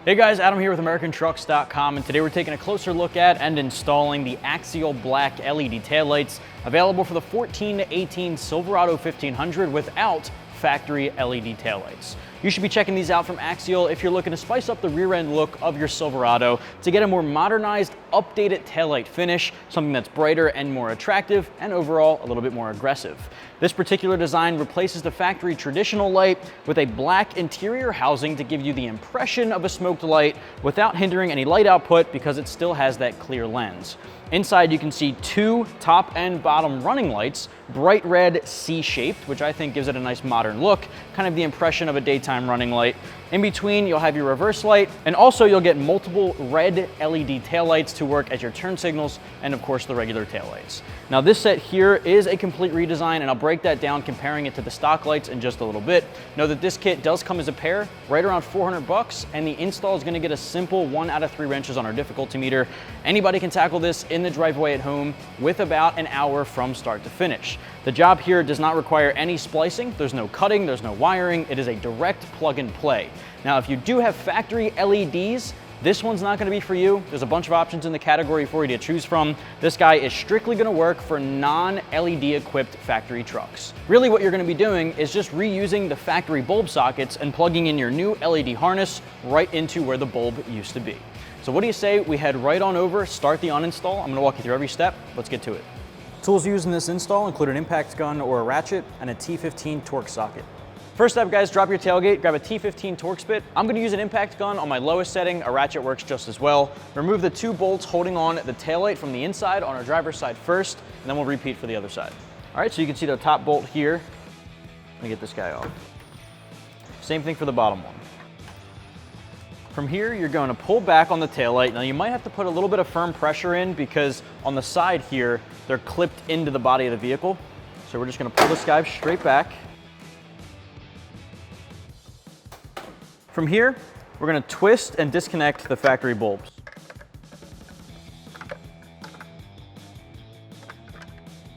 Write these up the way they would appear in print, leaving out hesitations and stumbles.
Hey guys, Adam here with AmericanTrucks.com, and today we're taking a closer look at and installing the Axial Black LED taillights available for the 14 to 18 Silverado 1500 without factory LED taillights. You should be checking these out from Axial if you're looking to spice up the rear end look of your Silverado to get a more modernized, updated taillight finish, something that's brighter and more attractive, and overall a little bit more aggressive. This particular design replaces the factory traditional light with a black interior housing to give you the impression of a smoked light without hindering any light output because it still has that clear lens. Inside you can see two top and bottom running lights, bright red C-shaped, which I think gives it a nice modern look, kind of the impression of a daytime running light. In between you'll have your reverse light, and also you'll get multiple red LED taillights to work as your turn signals and of course the regular taillights. Now this set here is a complete redesign, and I'll break that down comparing it to the stock lights in just a little bit. Know that this kit does come as a pair, right around 400 bucks, and the install is going to get a simple 1 out of 3 wrenches on our difficulty meter. Anybody can tackle this in the driveway at home with about an hour from start to finish. The job here does not require any splicing, there's no cutting, there's no wiring, it is a direct plug and play. Now if you do have factory LEDs, this one's not going to be for you. There's a bunch of options in the category for you to choose from. This guy is strictly going to work for non-LED equipped factory trucks. Really what you're going to be doing is just reusing the factory bulb sockets and plugging in your new LED harness right into where the bulb used to be. So what do you say we head right on over, start the uninstall. I'm going to walk you through every step. Let's get to it. Tools used in this install include an impact gun or a ratchet and a T15 torque socket. First up guys, drop your tailgate, grab a T15 torque spit. I'm gonna use an impact gun on my lowest setting. A ratchet works just as well. Remove the 2 bolts holding on the taillight from the inside on our driver's side first, and then we'll repeat for the other side. All right, so you can see the top bolt here. Let me get this guy off. Same thing for the bottom one. From here, you're going to pull back on the taillight. Now you might have to put a little bit of firm pressure in because on the side here, they're clipped into the body of the vehicle. So we're just gonna pull this guy straight back. From here, we're going to twist and disconnect the factory bulbs.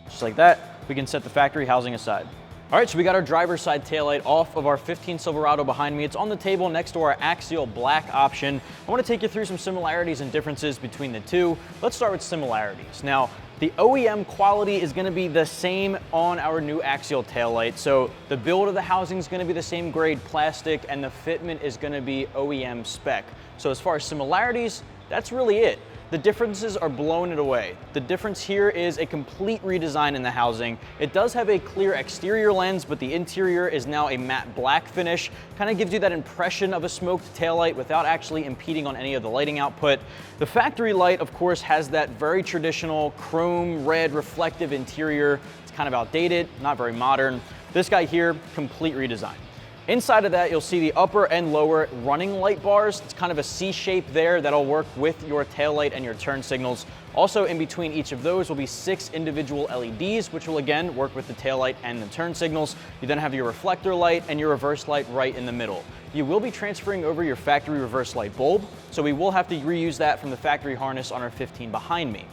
Just like that, we can set the factory housing aside. All right, so we got our driver's side taillight off of our 15 Silverado behind me. It's on the table next to our Axial Black option. I want to take you through some similarities and differences between the two. Let's start with similarities. Now, the OEM quality is going to be the same on our new Axial taillight. So the build of the housing is going to be the same grade plastic, and the fitment is going to be OEM spec. So as far as similarities, that's really it. The differences are blowing it away. The difference here is a complete redesign in the housing. It does have a clear exterior lens, but the interior is now a matte black finish. Kind of gives you that impression of a smoked taillight without actually impeding on any of the lighting output. The factory light, of course, has that very traditional chrome red reflective interior. It's kind of outdated, not very modern. This guy here, complete redesign. Inside of that, you'll see the upper and lower running light bars. It's kind of a C shape there that'll work with your taillight and your turn signals. Also in between each of those will be 6 individual LEDs, which will again work with the taillight and the turn signals. You then have your reflector light and your reverse light right in the middle. You will be transferring over your factory reverse light bulb, so we will have to reuse that from the factory harness on our 15 behind me.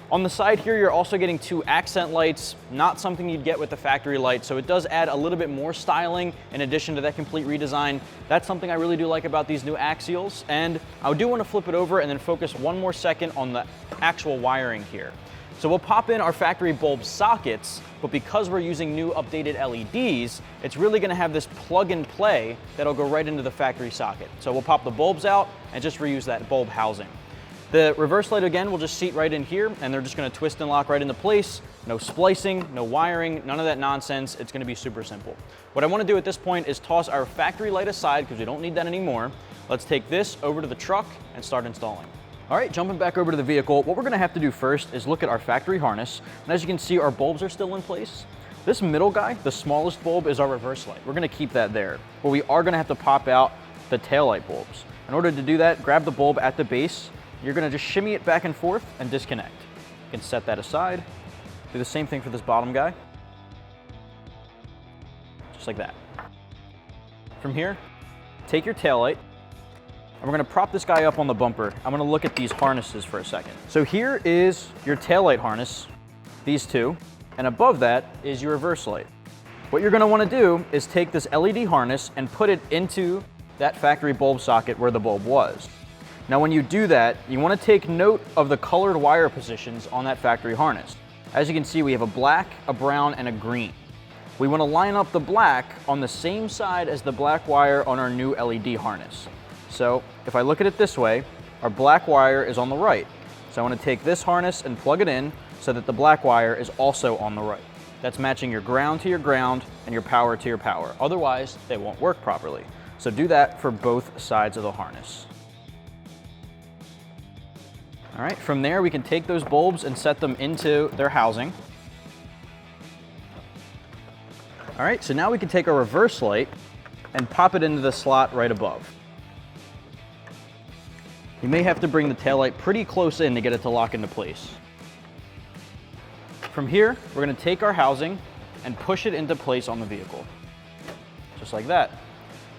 On the side here, you're also getting 2 accent lights, not something you'd get with the factory light, so it does add a little bit more styling in addition to that complete redesign. That's something I really do like about these new Axials, and I do want to flip it over and then focus one more second on the actual wiring here. So we'll pop in our factory bulb sockets, but because we're using new updated LEDs, it's really going to have this plug and play that'll go right into the factory socket. So we'll pop the bulbs out and just reuse that bulb housing. The reverse light again will just seat right in here, and they're just going to twist and lock right into place. No splicing, no wiring, none of that nonsense. It's going to be super simple. What I want to do at this point is toss our factory light aside because we don't need that anymore. Let's take this over to the truck and start installing. All right, jumping back over to the vehicle, what we're going to have to do first is look at our factory harness. And as you can see, our bulbs are still in place. This middle guy, the smallest bulb, is our reverse light. We're going to keep that there, but we are going to have to pop out the taillight bulbs. In order to do that, grab the bulb at the base. You're going to just shimmy it back and forth and disconnect. You can set that aside. Do the same thing for this bottom guy. Just like that. From here, take your taillight, and we're going to prop this guy up on the bumper. I'm going to look at these harnesses for a second. So here is your taillight harness, these two, and above that is your reverse light. What you're going to want to do is take this LED harness and put it into that factory bulb socket where the bulb was. Now when you do that, you want to take note of the colored wire positions on that factory harness. As you can see, we have a black, a brown, and a green. We want to line up the black on the same side as the black wire on our new LED harness. So if I look at it this way, our black wire is on the right. So I want to take this harness and plug it in so that the black wire is also on the right. That's matching your ground to your ground and your power to your power. Otherwise, they won't work properly. So do that for both sides of the harness. All right, from there we can take those bulbs and set them into their housing. All right, so now we can take our reverse light and pop it into the slot right above. You may have to bring the taillight pretty close in to get it to lock into place. From here, we're going to take our housing and push it into place on the vehicle. Just like that.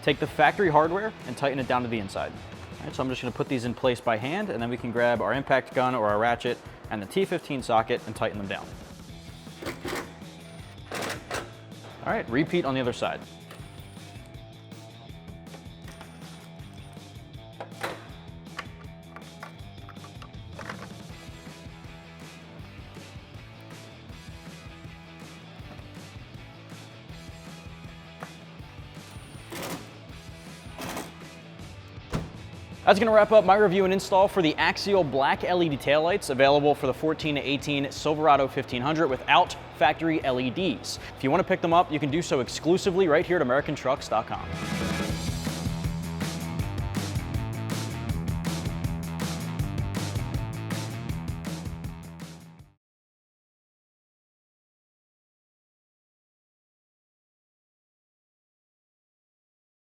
Take the factory hardware and tighten it down to the inside. All right, so I'm just going to put these in place by hand, and then we can grab our impact gun or our ratchet and the T15 socket and tighten them down. All right, repeat on the other side. That's going to wrap up my review and install for the Axial black LED taillights available for the 14 to 18 Silverado 1500 without factory LEDs. If you want to pick them up, you can do so exclusively right here at AmericanTrucks.com.